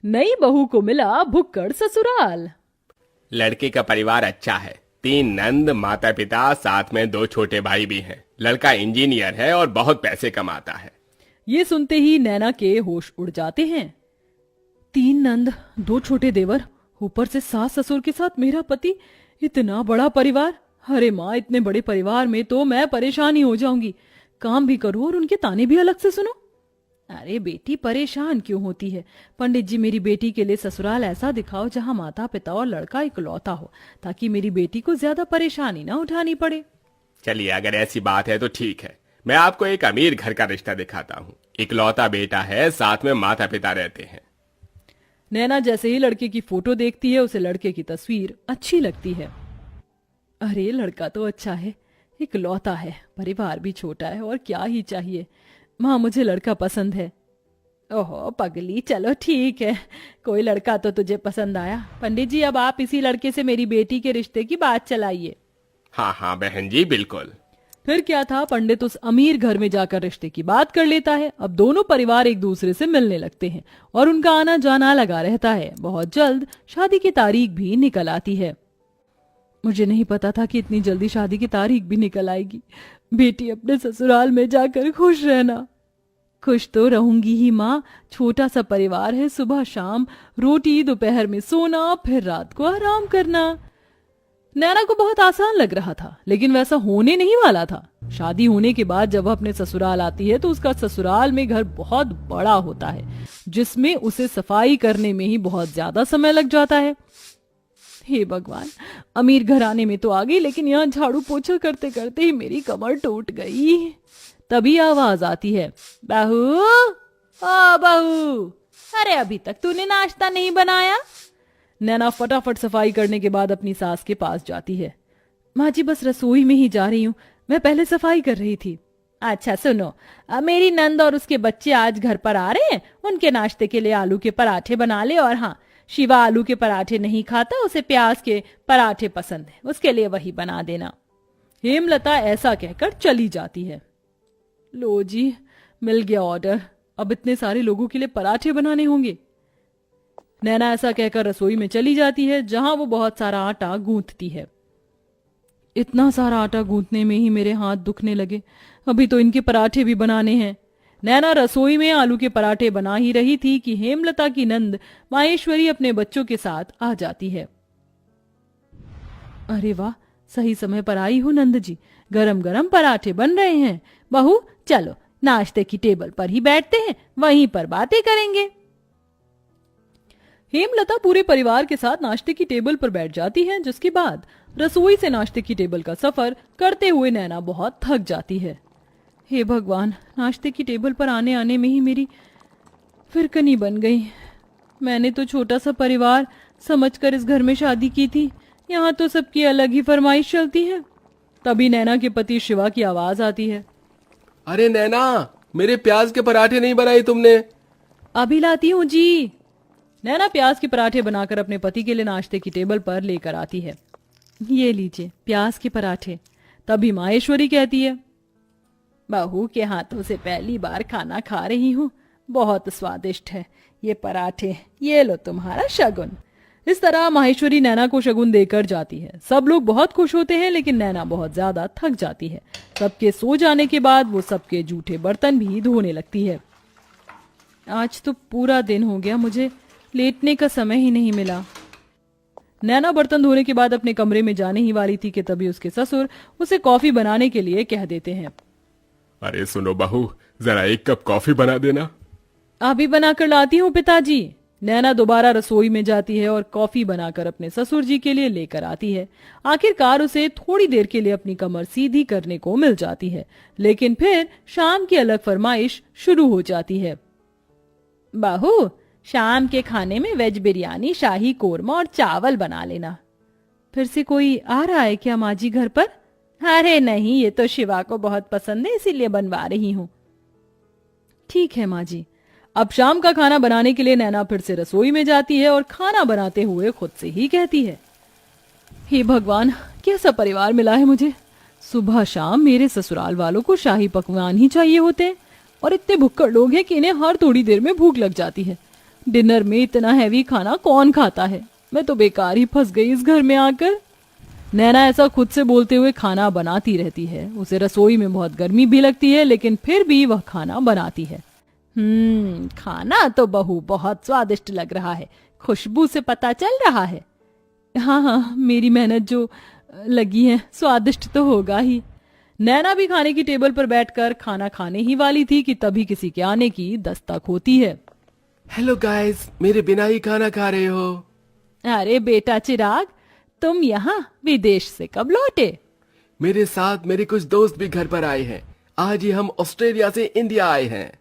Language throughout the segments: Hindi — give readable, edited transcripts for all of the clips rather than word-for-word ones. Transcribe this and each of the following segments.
नई बहू को मिला भुक्कड़ ससुराल। लड़के का परिवार अच्छा है। 3 नंद, माता पिता, साथ में 2 छोटे भाई भी हैं। लड़का इंजीनियर है और बहुत पैसे कमाता है। ये सुनते ही नैना के होश उड़ जाते हैं। 3 नंद, 2 छोटे देवर, ऊपर से सास ससुर के साथ मेरा पति, इतना बड़ा परिवार। अरे माँ, इतने बड़े परिवार में तो मैं परेशान ही हो जाऊंगी। काम भी करूं और उनके ताने भी अलग से सुनो। अरे बेटी, परेशान क्यों होती है? पंडित जी, मेरी बेटी के लिए ससुराल ऐसा दिखाओ जहां माता पिता और लड़का इकलौता हो, ताकि मेरी बेटी को ज्यादा परेशानी ना उठानी पड़े। चलिए, अगर ऐसी बात है तो ठीक है। मैं आपको एक अमीर घर का रिश्ता दिखाता हूँ। इकलौता बेटा है, साथ में माता पिता रहते हैं। नैना जैसे ही लड़के की फोटो देखती है, उसे लड़के की तस्वीर अच्छी लगती है। अरे लड़का तो अच्छा है, इकलौता है, परिवार भी छोटा है, और क्या ही चाहिए। माँ, मुझे लड़का पसंद है। ओहो पगली, चलो ठीक है, कोई लड़का तो तुझे पसंद आया। पंडित जी, अब आप इसी लड़के से मेरी बेटी के रिश्ते की बात चलाइए। हाँ हाँ बहन जी, बिल्कुल। फिर क्या था, पंडित उस अमीर घर में जाकर रिश्ते की बात कर लेता है। अब दोनों परिवार एक दूसरे से मिलने लगते हैं और उनका आना जाना लगा रहता है। बहुत जल्द शादी की तारीख भी निकल आती है। मुझे नहीं पता था कि इतनी जल्दी शादी की तारीख भी निकल आएगी। बेटी, अपने ससुराल में जाकर खुश रहना। खुश तो रहूंगी ही माँ, छोटा सा परिवार है, सुबह शाम रोटी, दोपहर में सोना, फिर रात को आराम करना। नैना को बहुत आसान लग रहा था, लेकिन वैसा होने नहीं वाला था। शादी होने के बाद जब वह अपने ससुराल आती है तो उसका ससुराल में घर बहुत बड़ा होता है, जिसमें उसे सफाई करने में ही बहुत ज्यादा समय लग जाता है। हे भगवान, अमीर घराने में तो आ गई, लेकिन यहाँ झाड़ू पोछा करते करते ही मेरी कमर टूट गई। तभी आवाज आती है, बहू, ओ बहू, अरे अभी तक तूने नाश्ता नहीं बनाया? नैना फटाफट सफाई करने के बाद अपनी सास के पास जाती है। माँ जी, बस रसोई में ही जा रही हूँ, मैं पहले सफाई कर रही थी। अच्छा सुनो, मेरी नंद और उसके बच्चे आज घर पर आ रहे हैं, उनके नाश्ते के लिए आलू के पराठे बना ले। और हाँ, शिवा आलू के पराठे नहीं खाता, उसे प्याज के पराठे पसंद है, उसके लिए वही बना देना। हेमलता ऐसा कहकर चली जाती है। लो जी, मिल गया ऑर्डर, अब इतने सारे लोगों के लिए पराठे बनाने होंगे। नैना ऐसा कहकर रसोई में चली जाती है, जहां वो बहुत सारा आटा गूंथती है। इतना सारा आटा गूंथने में ही मेरे हाथ दुखने लगे, अभी तो इनके पराठे भी बनाने हैं। नैना रसोई में आलू के पराठे बना ही रही थी कि हेमलता की नंद माहेश्वरी अपने बच्चों के साथ आ जाती है। अरे वाह, सही समय पर आई हूँ नंद जी, गरम गरम पराठे बन रहे हैं। बहू, चलो नाश्ते की टेबल पर ही बैठते हैं, वहीं पर बातें करेंगे। हेमलता पूरे परिवार के साथ नाश्ते की टेबल पर बैठ जाती है, जिसके बाद रसोई से नाश्ते की टेबल का सफर करते हुए नैना बहुत थक जाती है। हे भगवान, नाश्ते की टेबल पर आने आने में ही मेरी फिरकनी बन गई। मैंने तो छोटा सा परिवार समझकर इस घर में शादी की थी, यहाँ तो सबकी अलग ही फरमाइश चलती है। तभी नैना के पति शिवा की आवाज आती है। अरे नैना, मेरे प्याज के पराठे नहीं बनाए तुमने? अभी लाती हूँ जी। नैना प्याज के पराठे बनाकर अपने पति के लिए नाश्ते की टेबल पर लेकर आती है। ये लीजिए प्याज के पराठे। तभी माहेश्वरी कहती है, बहू के हाथों से पहली बार खाना खा रही हूँ, बहुत स्वादिष्ट है ये पराठे, ये लो तुम्हारा शगुन। इस तरह माहेश्वरी नैना को शगुन देकर जाती है। सब लोग बहुत खुश होते हैं, लेकिन नैना बहुत ज्यादा थक जाती है। सबके सो जाने के बाद वो सबके जूठे बर्तन भी धोने लगती है। आज तो पूरा दिन हो गया, मुझे लेटने का समय ही नहीं मिला। नैना बर्तन धोने के बाद अपने कमरे में जाने ही वाली थी कि तभी उसके ससुर उसे कॉफी बनाने के लिए कह देते हैं। अरे सुनो बहू, जरा 1 कप कॉफी बना देना। अभी बनाकर लाती हूँ पिताजी। नैना दोबारा रसोई में जाती है और कॉफी बनाकर अपने ससुर जी के लिए लेकर आती है। आखिरकार उसे थोड़ी देर के लिए अपनी कमर सीधी करने को मिल जाती है, लेकिन फिर शाम की अलग फरमाइश शुरू हो जाती है। बहू, शाम के खाने में वेज बिरयानी, शाही कोरमा और चावल बना लेना। फिर से कोई आ रहा है क्या माँ जी घर पर? अरे नहीं, ये तो शिवा को बहुत पसंद है, इसीलिए बनवा रही हूँ। ठीक है माँ जी। अब शाम का खाना बनाने के लिए नैना फिर से रसोई में जाती है और खाना बनाते हुए खुद से ही कहती है, हे भगवान, कैसा परिवार मिला है मुझे। सुबह शाम मेरे ससुराल वालों को शाही पकवान ही चाहिए होते हैं, और इतने भुक्कड़ लोग हैं कि इन्हें हर थोड़ी देर में भूख लग जाती है। डिनर में इतना हैवी खाना कौन खाता है? मैं तो बेकार ही फंस गई इस घर में आकर। नैना ऐसा खुद से बोलते हुए खाना बनाती रहती है। उसे रसोई में बहुत गर्मी भी लगती है, लेकिन फिर भी वह खाना बनाती है। खाना तो बहू बहुत स्वादिष्ट लग रहा है, खुशबू से पता चल रहा है। हाँ हाँ, मेरी मेहनत जो लगी है, स्वादिष्ट तो होगा ही। नैना भी खाने की टेबल पर बैठकर खाना खाने ही वाली थी कि तभी किसी के आने की दस्तक होती है। हेलो गाइस, मेरे बिना ही खाना खा रहे हो? अरे बेटा चिराग, तुम यहाँ विदेश से कब लौटे? मेरे साथ मेरे कुछ दोस्त भी घर पर आए हैं। आज ही हम ऑस्ट्रेलिया से इंडिया आए हैं।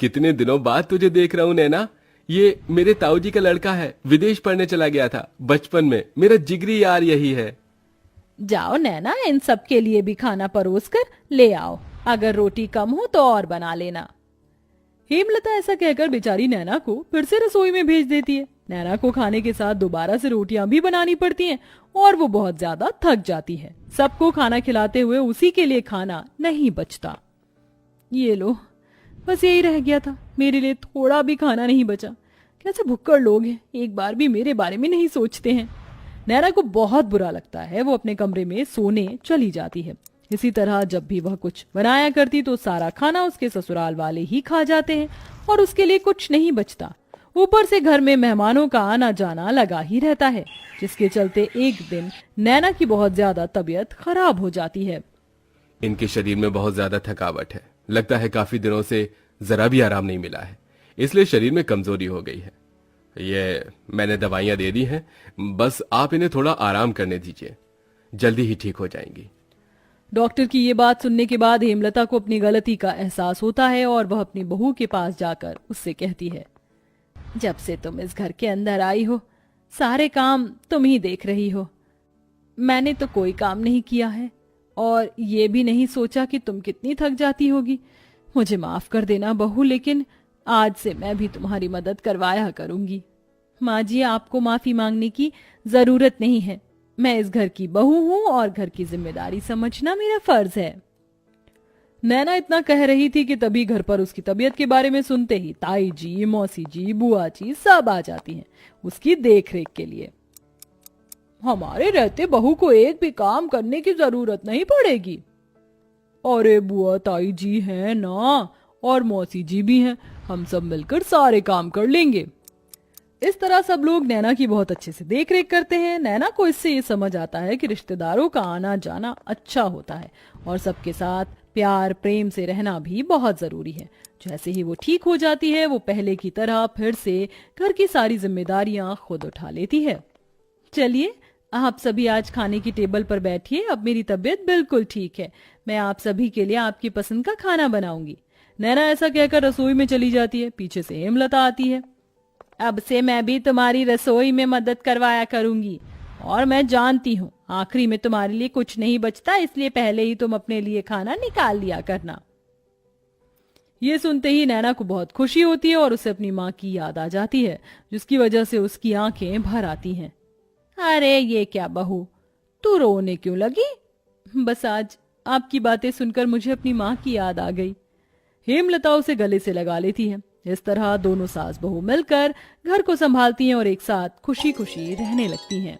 कितने दिनों बाद तुझे देख रहा हूँ नैना। ये मेरे ताऊ जी का लड़का है, विदेश पढ़ने चला गया था बचपन में। मेरा जिगरी यार यही है। जाओ नैना, इन सब के लिए भी खाना परोस कर ले आओ। अगर रोटी कम हो तो और बना लेना। हेमलता ऐसा कहकर बेचारी नैना को फिर से रसोई में भेज देती है। नैना को खाने के साथ दोबारा से रोटियां भी बनानी पड़ती हैं और वो बहुत ज्यादा थक जाती है। सबको खाना खिलाते हुए उसी के लिए खाना नहीं बचता। ये लो, बस यही रह गया था, मेरे लिए थोड़ा भी खाना नहीं बचा। कैसे भुक्कड़ लोग हैं, एक बार भी मेरे बारे में नहीं सोचते हैं। नैना को बहुत बुरा लगता है। वो अपने कमरे में सोने चली जाती है। इसी तरह जब भी वह कुछ बनाया करती तो सारा खाना उसके ससुराल वाले ही खा जाते हैं और उसके लिए कुछ नहीं बचता। ऊपर से घर में मेहमानों का आना जाना लगा ही रहता है, जिसके चलते एक दिन नैना की बहुत ज्यादा तबीयत खराब हो जाती है। इनके शरीर में बहुत ज्यादा थकावट है। लगता है काफी दिनों से जरा भी आराम नहीं मिला है, इसलिए शरीर में कमजोरी हो गई है। ये मैंने दवाइयां दे दी हैं, बस आप इन्हें थोड़ा आराम करने दीजिए, जल्दी ही ठीक हो जाएंगी। डॉक्टर की ये बात सुनने के बाद हेमलता को अपनी गलती का एहसास होता है और वह अपनी बहू के पास जाकर उससे कहती है, जब से तुम इस घर के अंदर आई हो सारे काम तुम ही देख रही हो। मैंने तो कोई काम नहीं किया है और ये भी नहीं सोचा कि तुम कितनी थक जाती होगी। मुझे माफ कर देना बहू, लेकिन आज से मैं भी तुम्हारी मदद करवाया करूंगी। माँ जी, आपको माफी मांगने की जरूरत नहीं है। मैं इस घर की बहू हूं और घर की जिम्मेदारी समझना मेरा फर्ज है। नैना इतना कह रही थी कि तभी घर पर उसकी तबीयत के बारे में सुनते ही ताई जी, मौसी जी, बुआ जी सब आ जाती हैं उसकी देखरेख के लिए। हमारे रहते बहू को एक भी काम करने की जरूरत नहीं पड़ेगी। अरे बुआ ताई जी हैं ना, और मौसी जी भी हैं, हम सब मिलकर सारे काम कर लेंगे। इस तरह सब लोग नैना की बहुत अच्छे से देखरेख करते हैं। नैना को इससे ये समझ आता है कि रिश्तेदारों का आना जाना अच्छा होता है और सबके साथ प्यार प्रेम से रहना भी बहुत जरूरी है। जैसे ही वो ठीक हो जाती है, वो पहले की तरह फिर से घर की सारी जिम्मेदारियां खुद उठा लेती है। चलिए, आप सभी आज खाने की टेबल पर बैठिए। अब मेरी तबीयत बिल्कुल ठीक है। मैं आप सभी के लिए आपकी पसंद का खाना बनाऊंगी। नैना ऐसा कहकर रसोई में चली जाती है। पीछे से हेमलता आती है। अब से मैं भी तुम्हारी रसोई में मदद करवाया करूंगी और मैं जानती हूँ आखिरी में तुम्हारे लिए कुछ नहीं बचता, इसलिए पहले ही तुम अपने लिए खाना निकाल लिया करना। ये सुनते ही नैना को बहुत खुशी होती है और उसे अपनी माँ की याद आ जाती है, जिसकी वजह से उसकी आंखें भर आती हैं। अरे ये क्या बहू, तू रोने क्यों लगी? बस आज आपकी बातें सुनकर मुझे अपनी माँ की याद आ गई। हेमलता उसे गले से लगा लेती है। इस तरह दोनों सास बहू मिलकर घर को संभालती हैं और एक साथ खुशी खुशी रहने लगती हैं।